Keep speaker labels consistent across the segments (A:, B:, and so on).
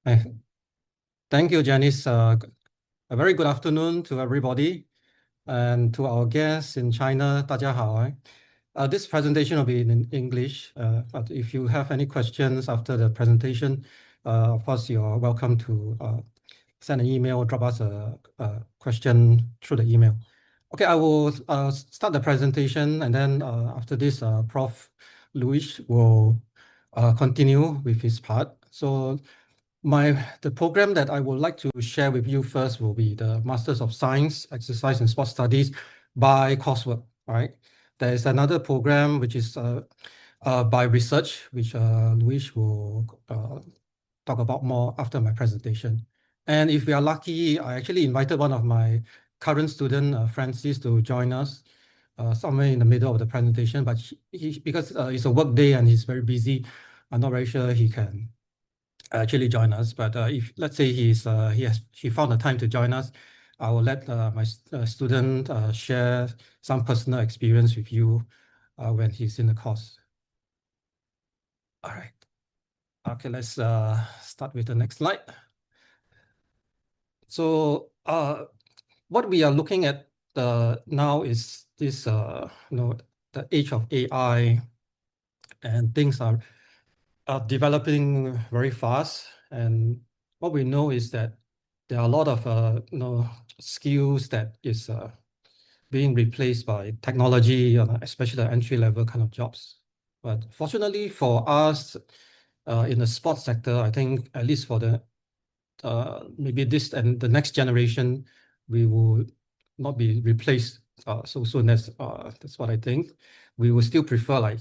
A: Hi. Thank you, Janice. A very good afternoon to everybody and to our guests in China. 大家好. This presentation will be in English, but if you have any questions after the presentation, of course, you're welcome to send an email or drop us a question through the email. Okay, I will start the presentation, and then after this, Prof. Luis will continue with his part. So the program that I would like to share with you first will be the Masters of Science, Exercise and Sports Studies by coursework, right? There is another program which is by research, which Luis will talk about more after my presentation. And if we are lucky, I actually invited one of my current student, Francis, to join us somewhere in the middle of the presentation, but because it's a work day and he's very busy, I'm not very sure he can actually join us. But if let's say he found the time to join us, I will let my student share some personal experience with you when he's in the course. All right. Okay, let's start with the next slide. So what we are looking at now is this, the age of AI, and things are developing very fast. And what we know is that there are a lot of skills that is being replaced by technology, especially the entry-level kind of jobs. But fortunately for us in the sports sector, I think at least for the maybe this and the next generation, we will not be replaced so soon. That's what I think. We will still prefer like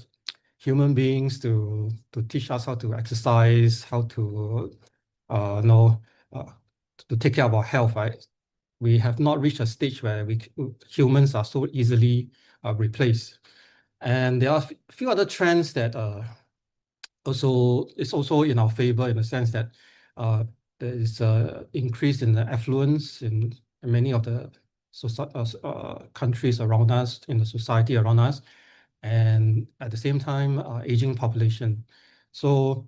A: human beings to teach us how to exercise, how to know to take care of our health, right? We have not reached a stage where humans are so easily replaced. And there are a few other trends that also in our favor, in the sense that there is an increase in the affluence in many of the countries around us, in the society around us, and at the same time, aging population. So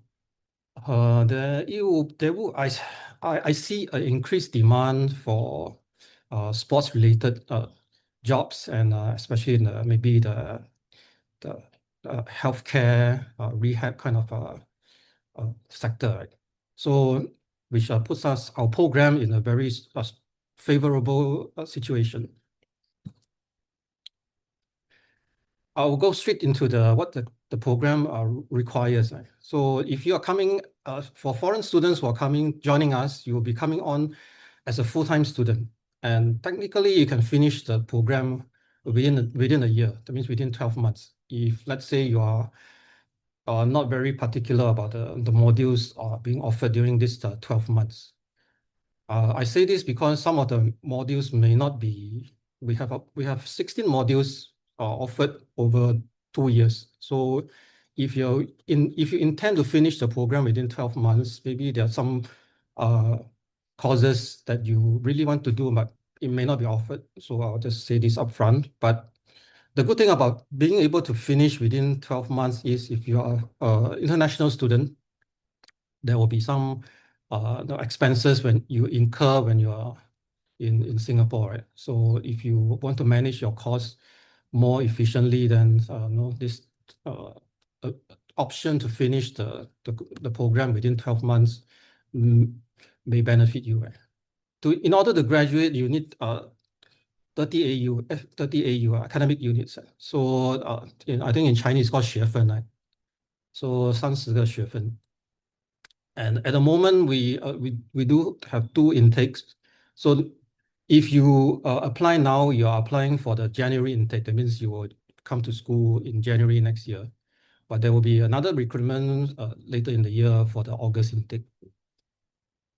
A: I see an increased demand for sports-related jobs, and especially in maybe the healthcare rehab kind of sector, right? So which puts our program in a very favorable situation. I will go straight into what the program requires. Right? So if you are coming, for foreign students who are joining us, you will be coming on as a full-time student. And technically, you can finish the program within a year. That means within 12 months. If, let's say, you are not very particular about the modules being offered during this 12 months. I say this because some of the modules may not be, we have 16 modules offered over 2 years. So if you intend to finish the program within 12 months, maybe there are some courses that you really want to do, but it may not be offered. So I'll just say this upfront. But the good thing about being able to finish within 12 months is if you are an international student, there will be some expenses when you incur when you are in Singapore, right? So if you want to manage your costs more efficiently, then this option to finish the program within 12 months may benefit you. Right? In order to graduate, you need 30 AU academic units. So I think in Chinese it's called 学分, right? So 30个学分. And at the moment, we do have 2 intakes. So if you apply now, you are applying for the January intake. That means you will come to school in January next year. But there will be another recruitment later in the year for the August intake.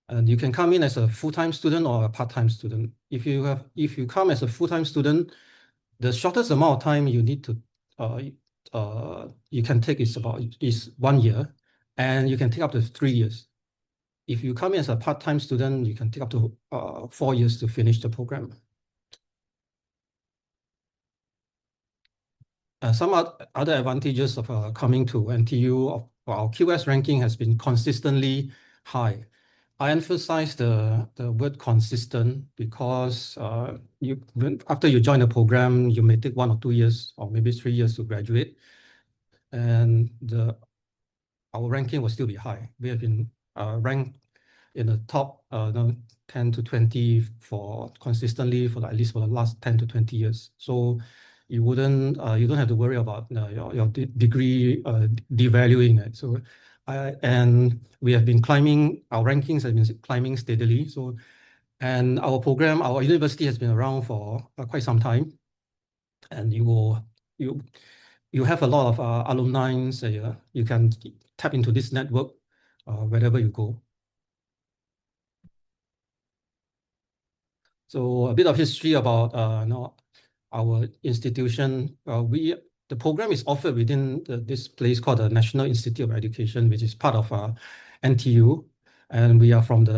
A: And you can come in as a full-time student or a part-time student. If you come as a full-time student, the shortest amount of time you need to you can take is 1 year, and you can take up to 3 years. If you come in as a part-time student, you can take up to 4 years to finish the program. Some other advantages of coming to NTU, our QS ranking has been consistently high. I emphasize the word consistent because after you join the program, you may take 1 or 2 years or maybe 3 years to graduate, and our ranking will still be high. We have been ranked in the top 10 to 20 for consistently for at least for the last 10 to 20 years. So you don't have to worry about your degree devaluing it. So and we have been climbing, our rankings have been climbing steadily. So, and our university has been around for quite some time, and you you have a lot of alumni. You can tap into this network wherever you go. So a bit of history about our institution. The program is offered within this place called the National Institute of Education, which is part of NTU, and we are from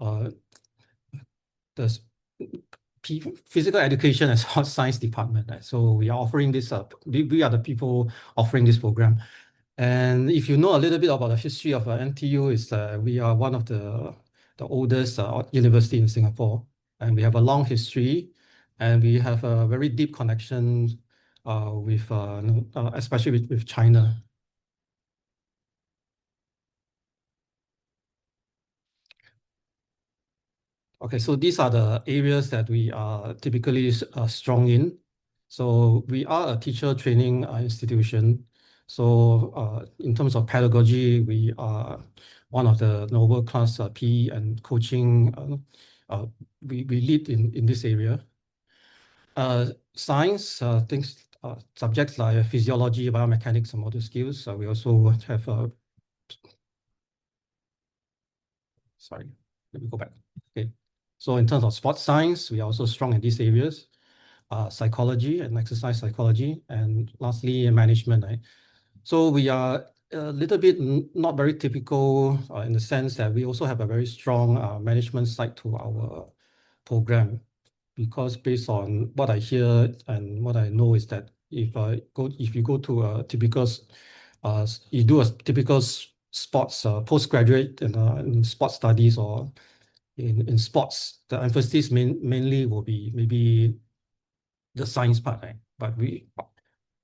A: uh, the physical education and sports science department. Right? So we are offering this. We are the people offering this program. And if you know a little bit about the history of NTU, we are one of the oldest university in Singapore, and we have a long history, and we have a very deep connection with, especially with China. Okay, so these are the areas that we are typically strong in. So we are a teacher training institution. So in terms of pedagogy, we are one of the Nobel class PE and coaching. We lead in this area. Science, subjects like physiology, biomechanics, and motor skills. We also have sorry, let me go back. Okay. So in terms of sports science, we are also strong in these areas, psychology and exercise psychology, and lastly, management. Right? So we are a little bit not very typical in the sense that we also have a very strong management side to our program, because based on what I hear and what I know is that if you go to a typical you do a typical sports postgraduate in sports studies or in sports, the emphasis mainly will be maybe the science part, right? But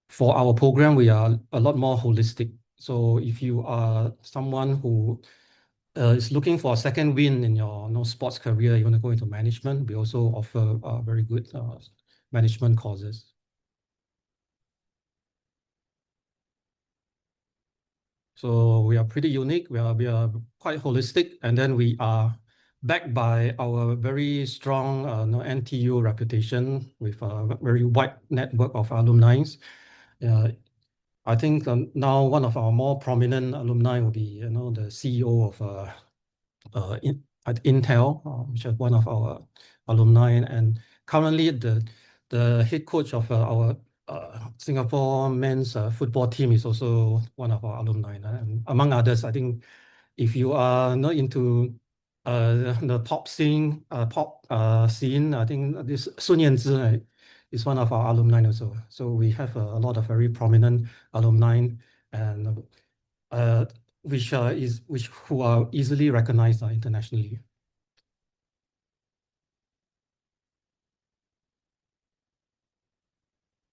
A: for our program, we are a lot more holistic. So if you are someone who is looking for a second win in your sports career, you want to go into management, we also offer very good management courses. So we are pretty unique. We are quite holistic, and then we are backed by our very strong NTU reputation with a very wide network of alumni. Uh, I think now one of our more prominent alumni will be the CEO of at Intel, which is one of our alumni, and currently the head coach of our Singapore men's football team is also one of our alumni. And among others, I think if you are not into the pop scene, I think this Sun Yanzi is one of our alumni also. So we have a lot of very prominent alumni, and uh, which who are easily recognized internationally.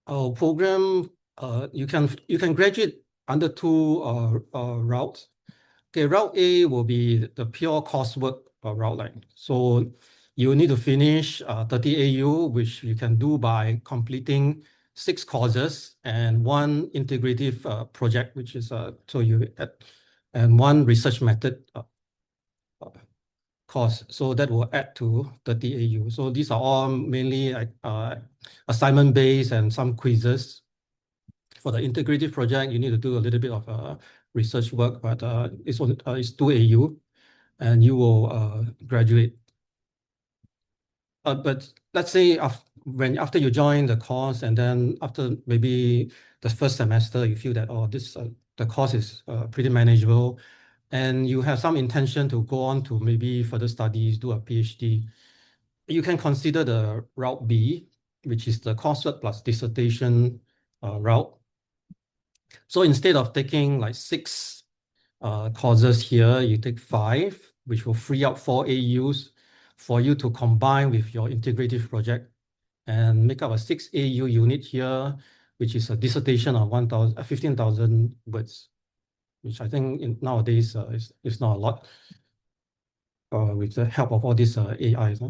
A: Our program, you can graduate under two routes. Okay, route A will be the pure coursework route line. So you need to finish 30 AU, which you can do by completing 6 courses and one integrative project, which is and one research method uh, course. So that will add to 30 AU. So these are all mainly assignment based and some quizzes. For the integrative project, you need to do a little bit of research work, but it's 2 AU, and you will graduate. But let's say after you join the course, and then after maybe the first semester, you feel that the course is pretty manageable, and you have some intention to go on to maybe further studies, do a PhD, you can consider the route B, which is the coursework plus dissertation route. So instead of taking like 6 courses here, you take 5, which will free up 4 AUs for you to combine with your integrative project and make up a 6 AU unit here, which is a dissertation of 15,000 words, which I think nowadays is not a lot with the help of all these AIs.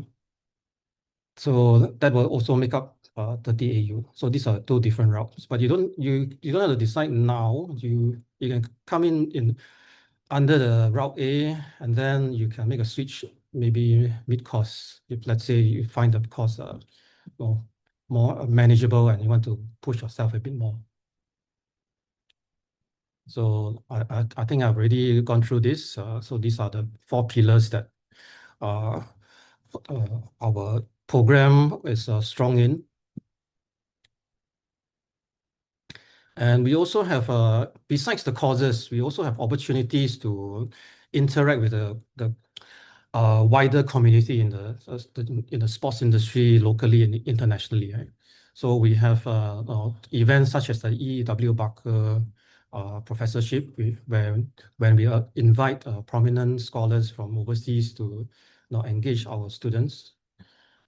A: So that will also make up 30 AU. So these are two different routes, but you don't have to decide now. You can come in under the route A, and then you can make a switch maybe mid-course if let's say you find the course well, more manageable and you want to push yourself a bit more. So I think I've already gone through this. So these are the 4 pillars that uh, our program is strong in. And we also have, besides the courses, we also have opportunities to interact with the wider community in the sports industry locally and internationally. Right? So we have events such as the E.W. Barker professorship, when we invite prominent scholars from overseas to engage our students.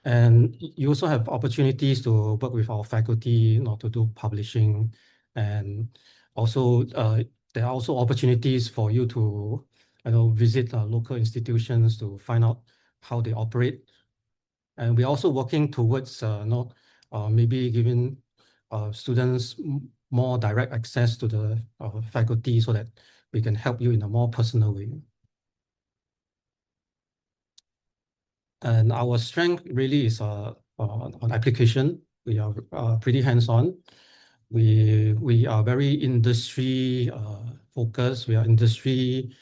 A: And you also have opportunities to work with our faculty, to do publishing, and also there are also opportunities for you to visit local institutions to find out how they operate. And we're also working towards maybe giving students more direct access to the faculty so that we can help you in a more personal way. And our strength really is on application. We are pretty hands-on. We are very industry focused. We are industry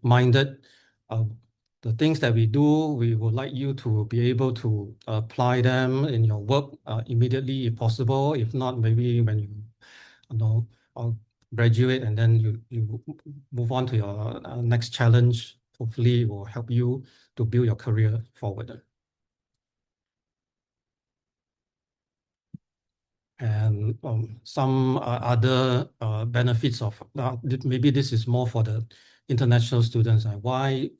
A: minded. The things that we do, we would like you to be able to apply them in your work immediately if possible. If not, maybe when you know graduate and then you move on to your next challenge. Hopefully, it will help you to build your career forward. And some other benefits of maybe this is more for the international students. Why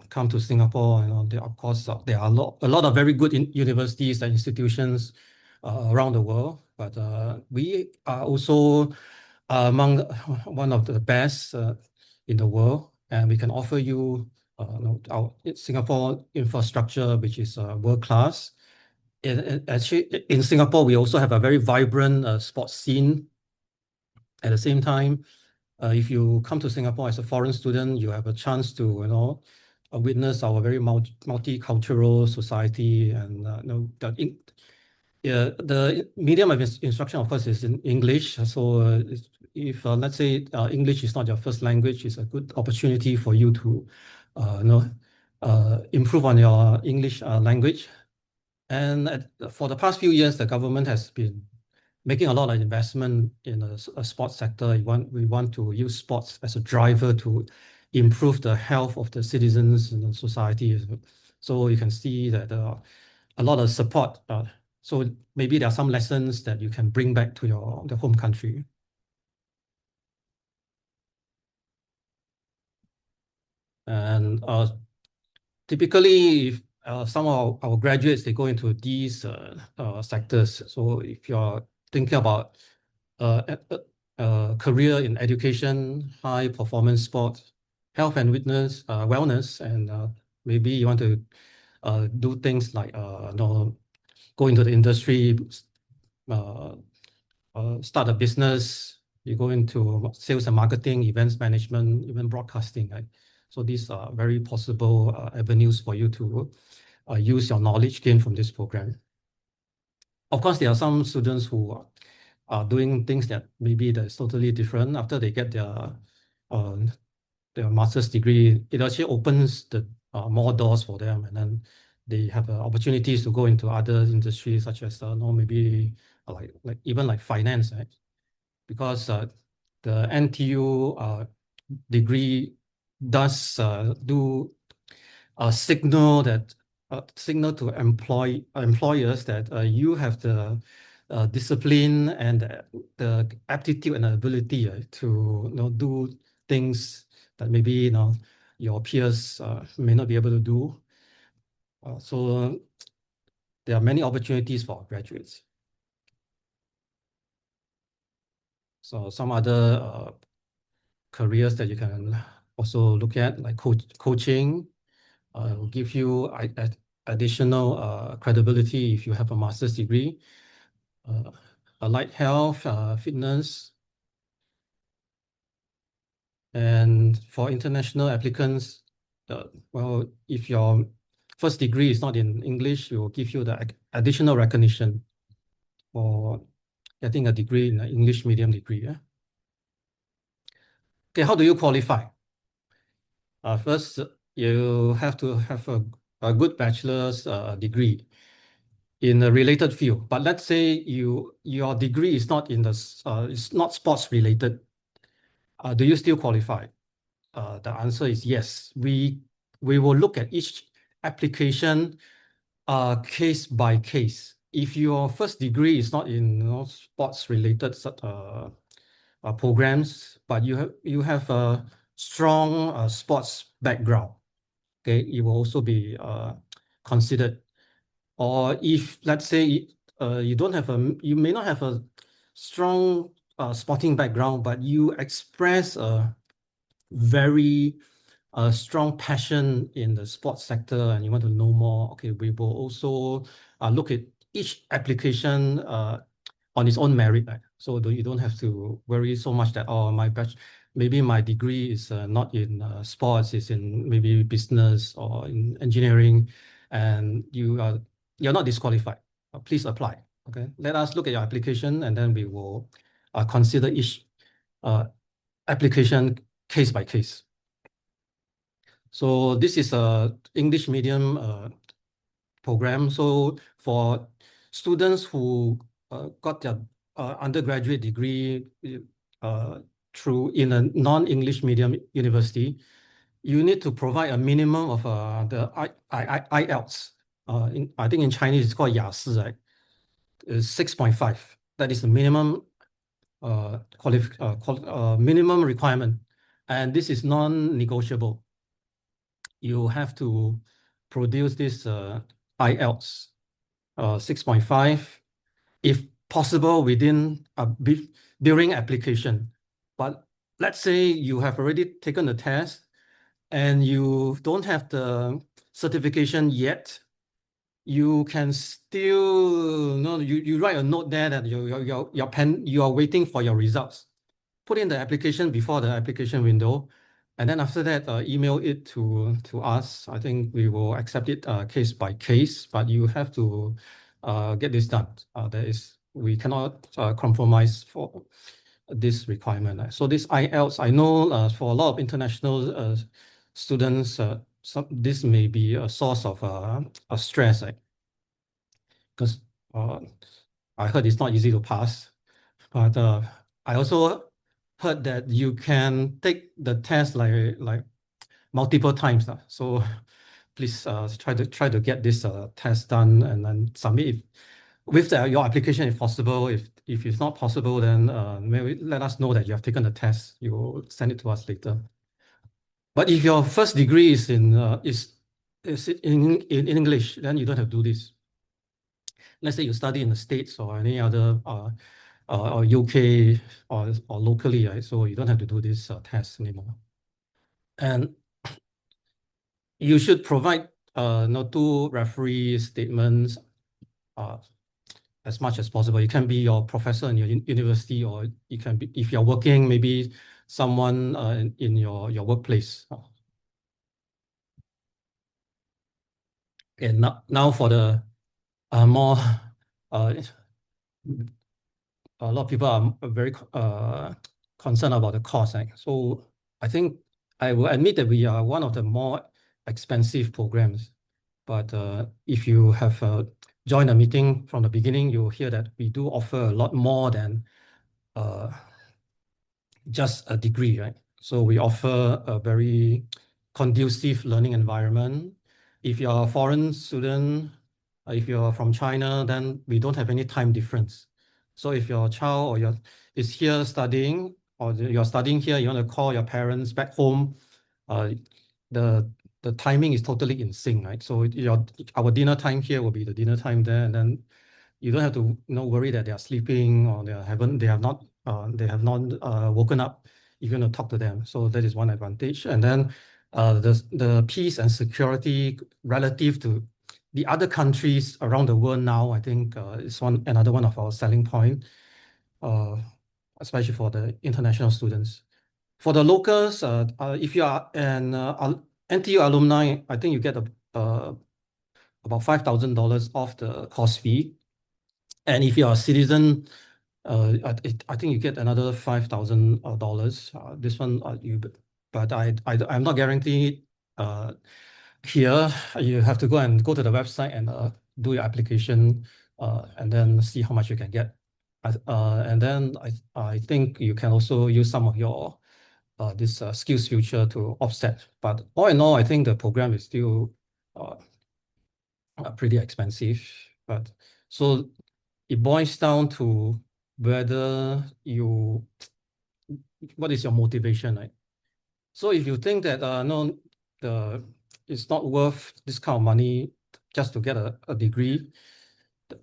A: come to Singapore? Of course, there are a lot of very good universities and institutions around the world, but we are also among one of the best in the world, and we can offer you our Singapore infrastructure, which is world class. Actually, in Singapore, we also have a very vibrant sports scene. At the same time, if you come to Singapore as a foreign student, you have a chance to witness our very multicultural society, and the medium of instruction, of course, is in English. So if let's say English is not your first language, it's a good opportunity for you to improve on your English language. And for the past few years, the government has been making a lot of investment in a sports sector. We want to use sports as a driver to improve the health of the citizens and the society. So you can see that a lot of support. So maybe there are some lessons that you can bring back to the home country. And typically, if some of our graduates, they go into these sectors. So if you're thinking about a career in education, high performance sport, health and wellness, and maybe you want to do things like go into the industry, start a business, you go into sales and marketing, events management, even broadcasting, right? So these are very possible avenues for you to use your knowledge gained from this program. Of course, there are some students who are doing things that maybe that's totally different after they get their master's degree. It actually opens the more doors for them, and then they have opportunities to go into other industries such as maybe like even like finance, right? Because the NTU degree does do signal to employers that you have the discipline and the aptitude and ability to do things that maybe your peers may not be able to do. So there are many opportunities for graduates. So some other careers that you can also look at, like coaching, will give you additional credibility if you have a master's degree. Allied health, fitness, and for international applicants, well, if your first degree is not in English, it will give you the additional recognition for getting a degree in an English medium degree. Yeah? Okay, how do you qualify? First, you have to have a good bachelor's degree in a related field. But let's say your degree is not in it's not sports related. Do you still qualify? The answer is yes. We will look at each application case by case. If your first degree is not in sports related programs, but you have a strong sports background, okay, it will also be considered. Or if let's say you may not have a strong sporting background, but you express a very strong passion in the sports sector and you want to know more, okay, we will also look at each application on its own merit. Right? So you don't have to worry so much that, oh, maybe my degree is not in sports, it's in maybe business or in engineering, and you're not disqualified. Please apply. Okay, let us look at your application and then we will consider each application case by case. So this is a English medium program. So for students who got their undergraduate degree through in a non-English medium university, you need to provide a minimum of the IELTS. I think in Chinese it's called 雅思, right? It's 6.5. That is the minimum minimum requirement, and this is non-negotiable. You have to produce this IELTS 6.5, if possible, during application. But let's say you have already taken the test and you don't have the certification yet, you can still, you write a note there that you are waiting for your results. Put in the application before the application window, and then after that, email it to us. I think we will accept it case by case, but you have to get this done. We cannot compromise for this requirement. So this IELTS, I know for a lot of international students, this may be a source of stress, because I heard it's not easy to pass, but I also heard that you can take the test like multiple times. So please try to get this test done and then submit with your application if possible. If it's not possible, then maybe let us know that you have taken the test. You will send it to us later. But if your first degree is in English, then you don't have to do this. Let's say you study in the States or any other or UK or locally, right? So you don't have to do this test anymore. And you should provide two referee statements as much as possible. It can be your professor in your university, or it can be, if you're working, maybe someone in your workplace. And now for the more a lot of people are very concerned about the cost. Right? So I think I will admit that we are one of the more expensive programs. But if you have joined a meeting from the beginning, you'll hear that we do offer a lot more than just a degree, right? So we offer a very conducive learning environment. If you're a foreign student, if you're from China, then we don't have any time difference. So if your child is here studying, or you're studying here, you want to call your parents back home, the the timing is totally in sync, right? So our dinner time here will be the dinner time there, and then you don't have to worry that they are sleeping or they have not woken up if you want to talk to them. So that is one advantage. And then the peace and security relative to the other countries around the world now, I think is another one of our selling point, uh, especially for the international students. For the locals, if you are an NTU alumni, I think you get about $5,000 off the course fee. And if you're a citizen, I think you get another $5,000. This one, but I'm not guaranteed. Here, you have to go to the website and do your application, and then see how much you can get. And then I think you can also use some of your this skills future to offset. But all in all, I think the program is still uh, pretty expensive. But so it boils down to whether what is your motivation, right? So if you think that no, it's not worth this kind of money just to get a degree,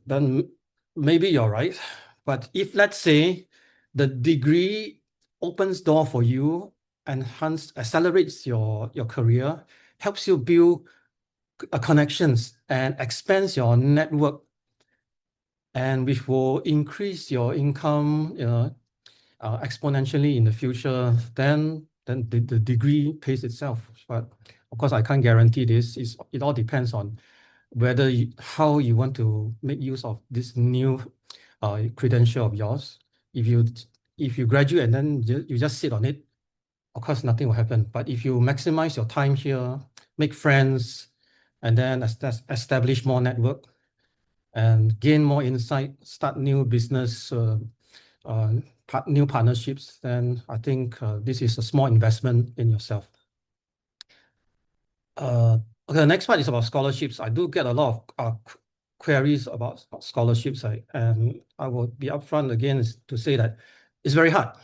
A: then maybe you're right. But if let's say the degree opens door for you, accelerates your career, helps you build connections and expands your network, and which will increase your income, exponentially in the future, then the degree pays itself. But of course, I can't guarantee this. It all depends on how you want to make use of this new credential of yours. If you graduate and then you just sit on it, of course, nothing will happen. But if you maximize your time here, make friends, and then establish more network and gain more insight, start new business, uh, new partnerships, then I think this is a small investment in yourself. Okay, the next part is about scholarships. I do get a lot of queries about scholarships, and I will be upfront again to say that it's very hard.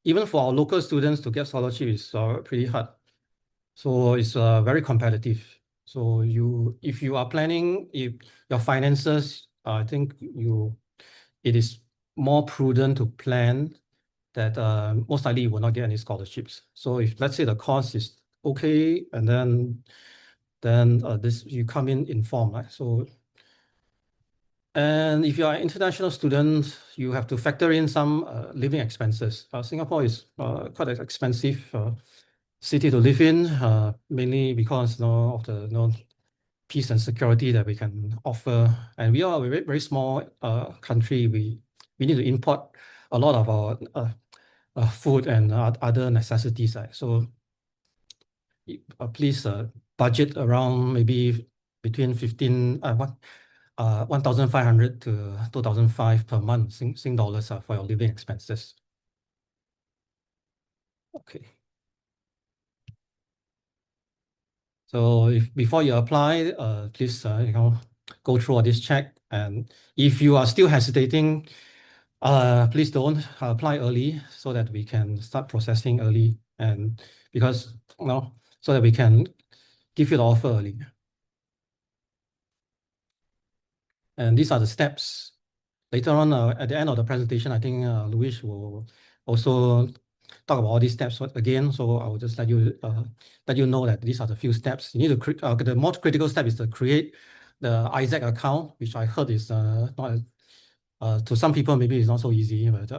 A: Even for our local students to get scholarship is pretty hard. So it's very competitive. So if you are planning, if your finances, I think it is more prudent to plan that most likely you will not get any scholarships. So if let's say the course is okay, and then this you come in informed, right? So and if you are an international student, you have to factor in some living expenses. Singapore is quite an expensive city to live in, mainly because of the peace and security that we can offer. And we are a very, very small country. We need to import a lot of our food and other necessities. So please budget around maybe between 1,500 to 2,500 per month Sing dollars for your living expenses. Okay. So before you apply, please go through all this check. And if you are still hesitating, please don't apply early so that we can start processing early, and because so that we can give you the offer early. And these are the steps. Later on, at the end of the presentation, I think Luis will also talk about all these steps again. So I will just let you know that these are the few steps. You need to the most critical step is to create the Isaac account, which I heard is not to some people maybe it's not so easy, but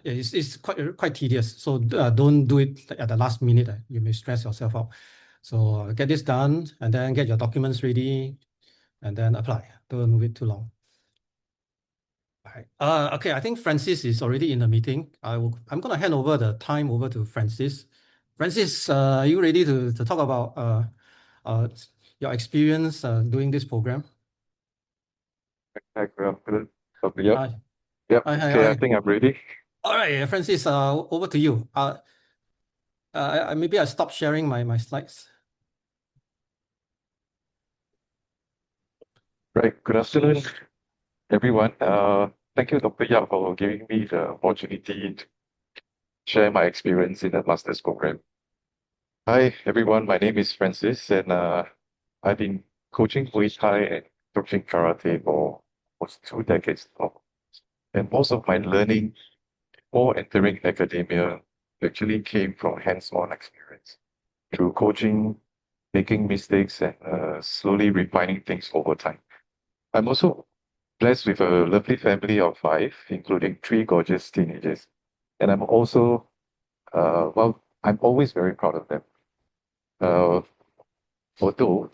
A: it's quite tedious. So don't do it at the last minute. You may stress yourself out. So get this done, and then get your documents ready, and then apply. Don't wait too long. All right. Okay, I think Francis is already in the meeting. I'm going to hand over the time over to Francis. Francis, are you ready to talk about your experience doing this program?
B: Hi, good afternoon. Yep.
A: Hi.
B: Yep.
A: Hi,
B: Okay,
A: hi.
B: I think I'm ready.
A: All right, Francis, over to you. Maybe I stop sharing my slides.
B: Right. Good afternoon, everyone. Thank you, Dr. Yap, for giving me the opportunity to share my experience in the master's program. Hi, everyone. My name is Francis, and I've been coaching Muay Thai and coaching karate for almost 2 decades now. And most of my learning before entering academia actually came from hands-on experience through coaching, making mistakes, and slowly refining things over time. I'm also blessed with a lovely family of five, including three gorgeous teenagers. And I'm always very proud of them. Uh, Although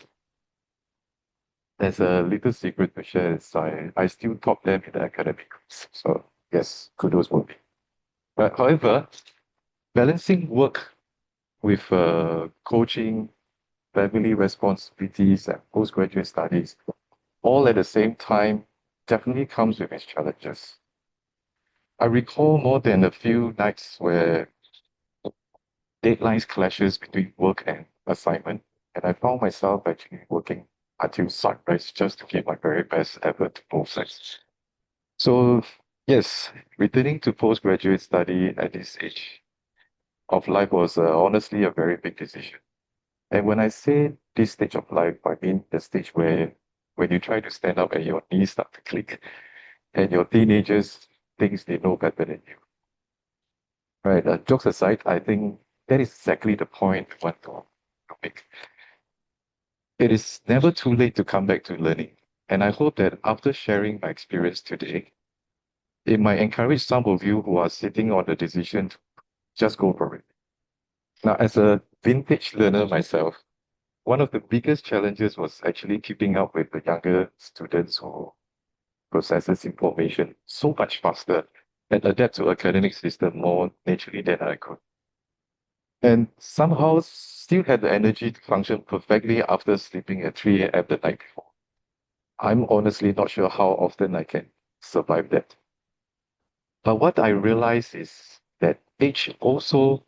B: there's a little secret to share is I still top them in the academics. So yes, kudos will be. But however, balancing work with coaching, family responsibilities, and postgraduate studies all at the same time definitely comes with its challenges. I recall more than a few nights where deadlines clashes between work and assignment, and I found myself actually working until sunrise just to give my very best effort to both sides. So, yes, returning to postgraduate study at this age of life was honestly a very big decision. And when I say this stage of life, I mean the stage where when you try to stand up and your knees start to click and your teenagers thinks they know better than you. Right. Jokes aside, I think that is exactly the point I want to make. It is never too late to come back to learning. And I hope that after sharing my experience today, it might encourage some of you who are sitting on the decision to just go for it. Now, as a vintage learner myself, one of the biggest challenges was actually keeping up with the younger students who processes information so much faster and adapt to academic system more naturally than I could. And somehow still had the energy to function perfectly after sleeping at 3 a.m. the night before. I'm honestly not sure how often I can survive that. But what I realize is that age also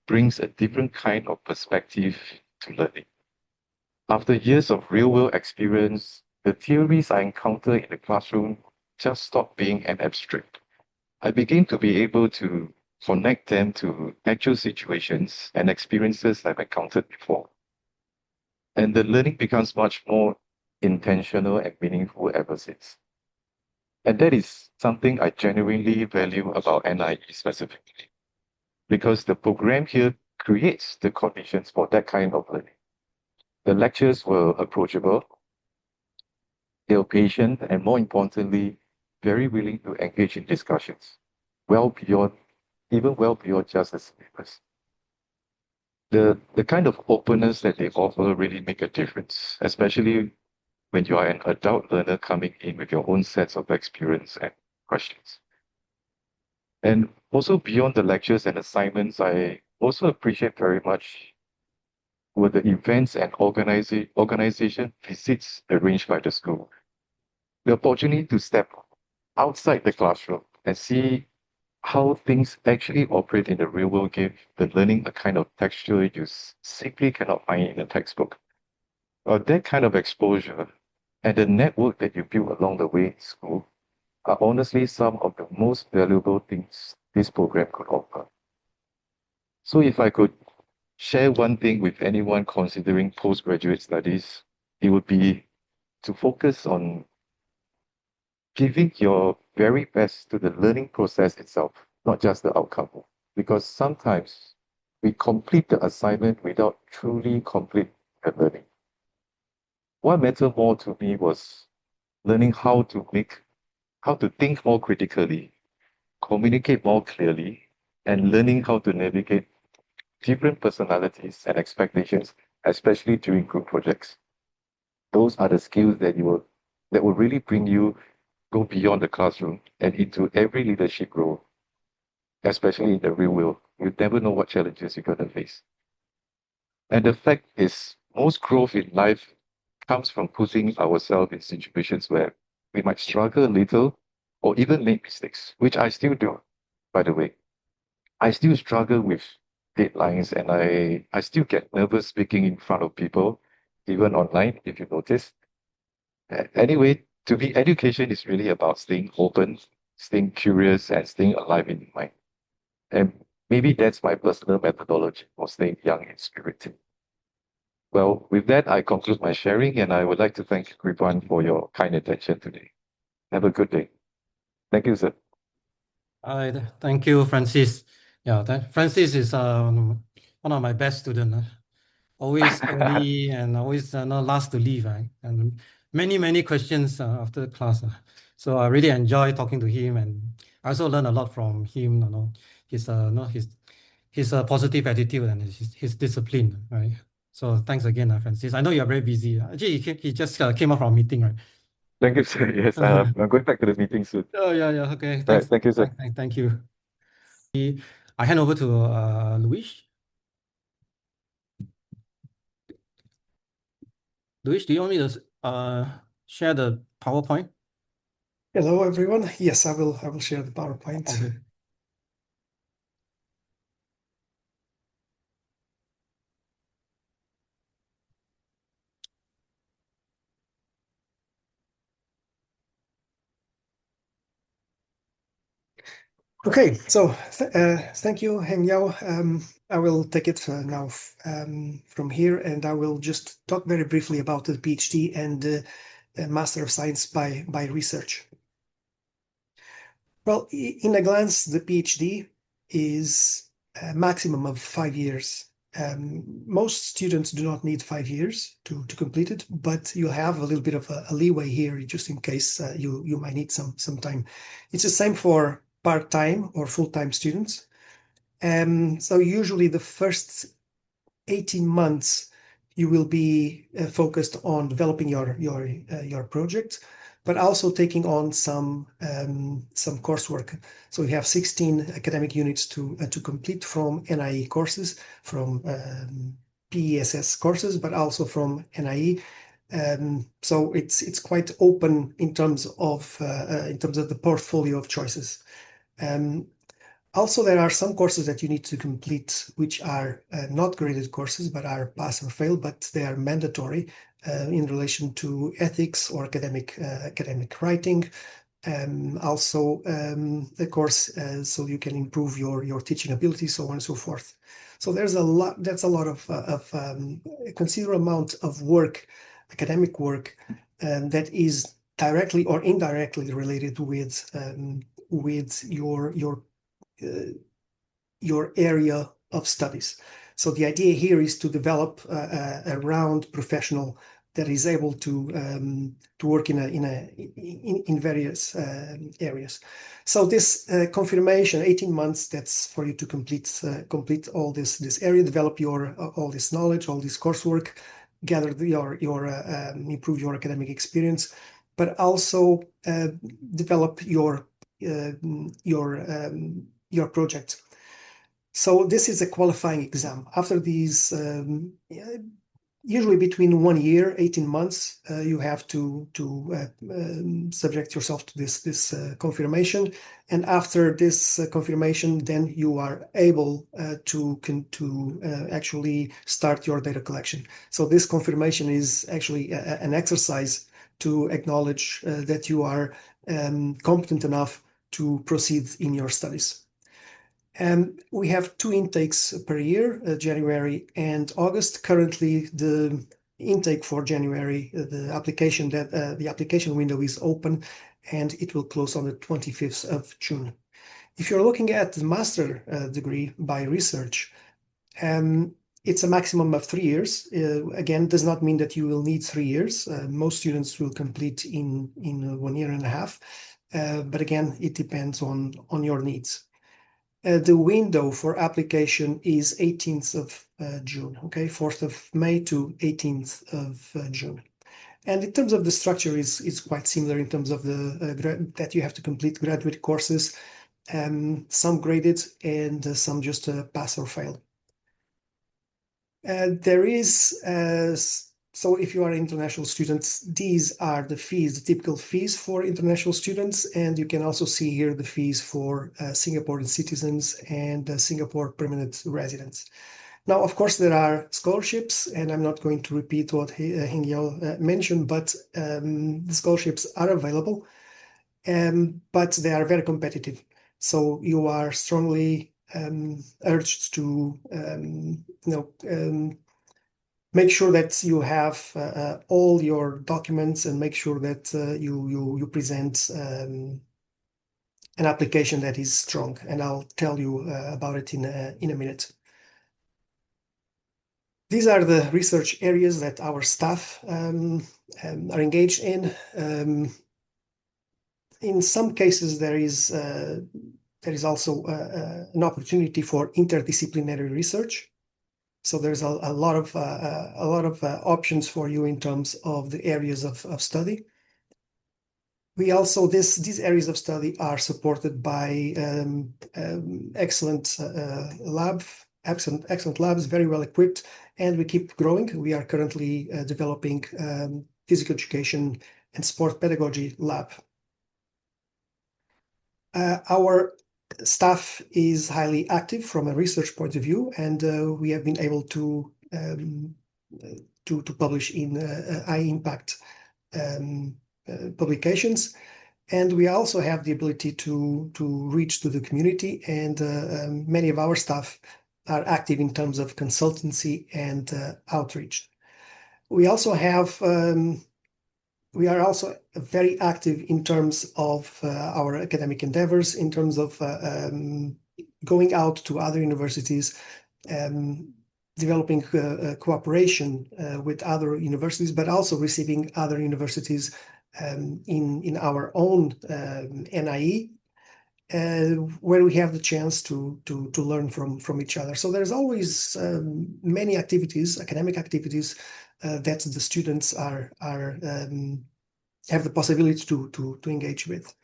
B: brings a different kind of perspective to learning. After years of real-world experience, the theories I encounter in the classroom just stop being an abstract. I begin to be able to connect them to actual situations and experiences I've encountered before. And the learning becomes much more intentional and meaningful ever since. And that is something I genuinely value about NIE specifically, because the program here creates the conditions for that kind of learning. The lectures were approachable, they were patient, and more importantly, very willing to engage in discussions, well beyond, even well beyond just the syllabus. The kind of openness that they offer really make a difference, especially when you are an adult learner coming in with your own sets of experience and questions. And also beyond the lectures and assignments, I also appreciate very much with the events and organization visits arranged by the school. The opportunity to step outside the classroom and see how things actually operate in the real world give the learning a kind of texture you simply cannot find in a textbook. That kind of exposure and the network that you build along the way in school are honestly some of the most valuable things this program could offer. So if I could share one thing with anyone considering postgraduate studies, it would be to focus on giving your very best to the learning process itself, not just the outcome. Because sometimes we complete the assignment without truly complete the learning. What mattered more to me was learning how to think more critically, communicate more clearly, and learning how to navigate different personalities and expectations, especially during group projects. Those are the skills that will really bring you go beyond the classroom and into every leadership role, especially in the real world. You never know what challenges you're going to face. And the fact is, most growth in life comes from putting ourselves in situations where we might struggle a little or even make mistakes, which I still do, by the way. I still struggle with deadlines and I still get nervous speaking in front of people, even online, if you notice. Anyway, to me, education is really about staying open, staying curious, and staying alive in mind. And maybe that's my personal methodology for staying young in spirit. Well, with that, I conclude my sharing, and I would like to thank everyone for your kind attention today. Have a good day. Thank you, sir.
A: Thank you, Francis. Yeah, Francis is one of my best students. Always early and always not last to leave, right? And many questions after the class. So I really enjoy talking to him, and I also learn a lot from him. His his positive attitude and his discipline, right? So thanks again, Francis. I know you are very busy. Actually, he just came up from a meeting, right?
B: Thank you, sir. Yes, I'm going back to the meeting soon.
A: Oh yeah. Okay,
B: All right,
A: thanks.
B: thank you, sir.
A: Thank you. I hand over to Luis. Luis, do you want me to share the PowerPoint?
C: Hello, everyone. Yes, I will share the PowerPoint.
A: Okay.
C: Okay, so thank you, Heng Yao. I will take it now from here, and I will just talk very briefly about the PhD and Master of Science by research. Well, in a glance, the PhD is a maximum of 5 years. Most students do not need 5 years to complete it, but you have a little bit of a leeway here just in case you might need some time. It's the same for part-time or full-time students. So usually the first 18 months you will be focused on developing your project, but also taking on some coursework. So you have 16 academic units to complete from NIE courses, from PESS courses, but also from NIE. So it's quite open in terms of the portfolio of choices. Also, there are some courses that you need to complete, which are not graded courses, but are pass or fail, but they are mandatory in relation to ethics or academic writing. Also, a course so you can improve your teaching ability, so on and so forth. So there's a lot. That's a lot of a considerable amount of work, academic work, that is directly or indirectly related with your area of studies. So the idea here is to develop a round professional that is able to work in various areas. So this confirmation, 18 months, that's for you to complete all this area, develop all this knowledge, all this coursework, gather improve your academic experience, but also develop your project. So this is a qualifying exam. After these, usually between 1 year, 18 months, you have to subject yourself to this confirmation. And after this confirmation, then you are able to actually start your data collection. So this confirmation is actually an exercise to acknowledge that you are competent enough to proceed in your studies. And we have 2 intakes per year, January and August. Currently, the intake for January, the application window is open, and it will close on the 25th of June. If you're looking at the master degree by research, it's a maximum of 3 years. Again, does not mean that you will need 3 years. Most students will complete in 1 year and a half. But again, it depends on your needs. The window for application is 18th of June, okay, 4th of May to 18th of June. And in terms of the structure is quite similar in terms of that you have to complete graduate courses, some graded and some just pass or fail. There is so if you are an international student, these are the fees, the typical fees for international students, and you can also see here the fees for Singaporean citizens and Singapore permanent residents. Now, of course, there are scholarships, and I'm not going to repeat what Heng Yeow mentioned, but the scholarships are available, but they are very competitive. So you are strongly urged to make sure that you have all your documents and make sure that you present an application that is strong. And I'll tell you about it in a minute. These are the research areas that our staff are engaged in. In some cases, there is also an opportunity for interdisciplinary research. So there's a lot of options for you in terms of the areas of study. We also these areas of study are supported by excellent labs, very well equipped, and we keep growing. We are currently developing physical education and sport pedagogy lab. Our staff is highly active from a research point of view, and we have been able to publish in high impact publications, and we also have the ability to reach to the community, and many of our staff are active in terms of consultancy and outreach. We are also very active in terms of our academic endeavors, in terms of going out to other universities, developing cooperation with other universities, but also receiving other universities in our own NIE, where we have the chance to learn from each other. So there's always many activities, academic activities, that the students have the possibility to engage with.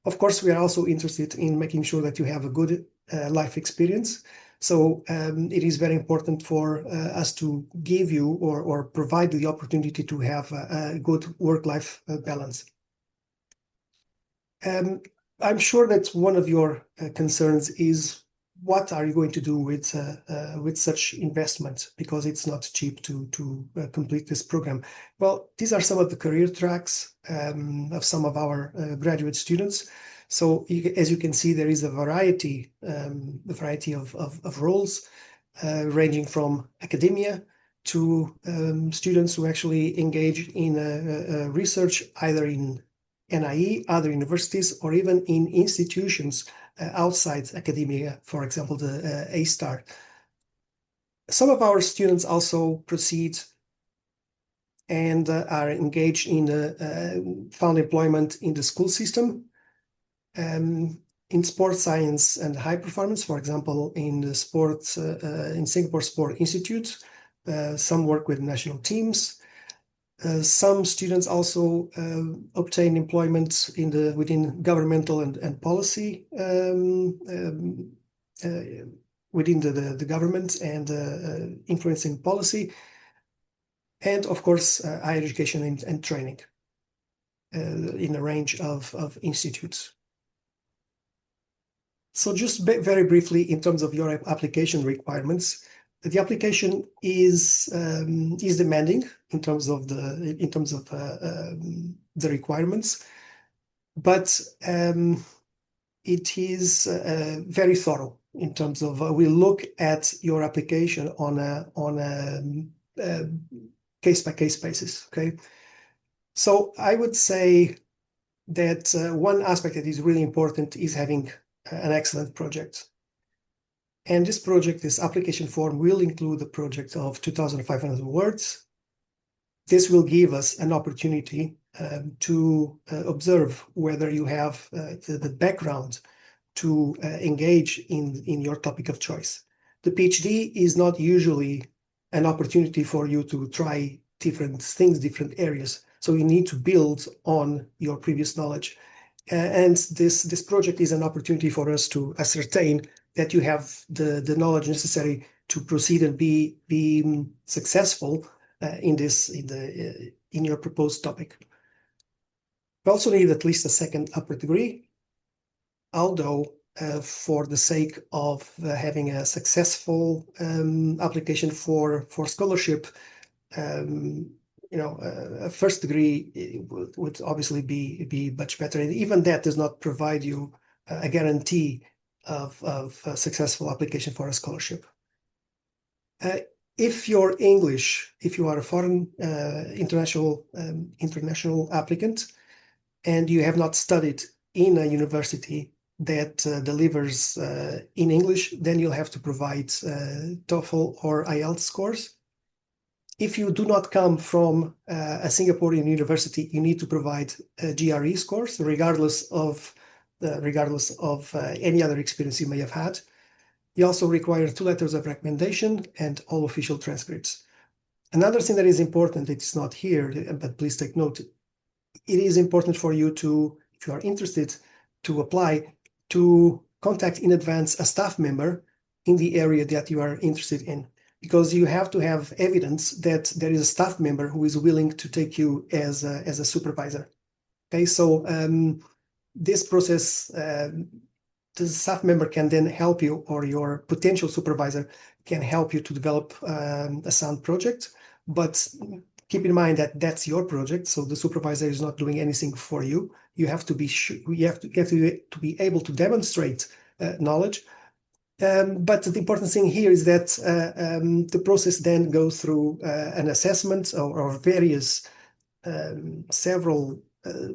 C: Of course, we are also interested in making sure that you have a good life experience. So it is very important for us to give you or provide the opportunity to have a good work-life balance. I'm sure that one of your concerns is, what are you going to do with such investment? Because it's not cheap to complete this program. Well, these are some of the career tracks of some of our graduate students. So as you can see, there is a variety of roles, ranging from academia to students who actually engage in research, either in NIE, other universities, or even in institutions outside academia, for example, the A-STAR. Some of our students also proceed and are engaged in found employment in the school system, in sports science and high performance, for example, in the sports in Singapore Sport Institute. Some work with national teams. Some students also obtain employment within governmental and policy, within the government and influencing policy, and of course higher education and training in a range of institutes. So just very briefly, in terms of your application requirements, the application is demanding in terms of the requirements, but it is very thorough in terms of we look at your application on a case-by-case basis. Okay, so I would say that one aspect that is really important is having an excellent project. And this project, this application form, will include a project of 2,500 words. This will give us an opportunity to observe whether you have the background to engage in your topic of choice. The PhD is not usually an opportunity for you to try different things, different areas. So you need to build on your previous knowledge. And this project is an opportunity for us to ascertain that you have the knowledge necessary to proceed and be successful in your proposed topic. We also need at least a second upper degree, although for the sake of having a successful application for scholarship, a first degree would obviously be much better. And even that does not provide you a guarantee of a successful application for a scholarship. If you are a foreign international applicant, and you have not studied in a university that delivers in English, then you'll have to provide TOEFL or IELTS scores. If you do not come from a Singaporean university, you need to provide GRE scores, regardless of any other experience you may have had. You also require 2 letters of recommendation and all official transcripts. Another thing that is important, it's not here, but please take note. It is important for you to, if you are interested to apply, to contact in advance a staff member in the area that you are interested in, because you have to have evidence that there is a staff member who is willing to take you as a supervisor. Okay, so this process, the staff member can then help you, or your potential supervisor can help you to develop a sound project, but keep in mind that that's your project, so the supervisor is not doing anything for you. You have to be be able to demonstrate knowledge. But the important thing here is that the process then goes through an assessment or various several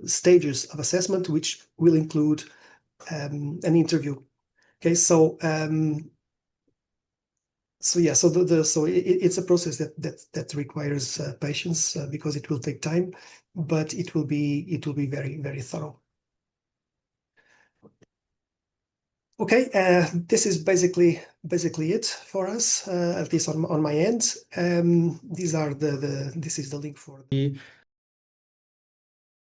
C: stages of assessment, which will include an interview. Okay, so it's a process that requires patience because it will take time, but it will be very, very thorough. Okay, this is basically it for us, at least on my end. This is the link for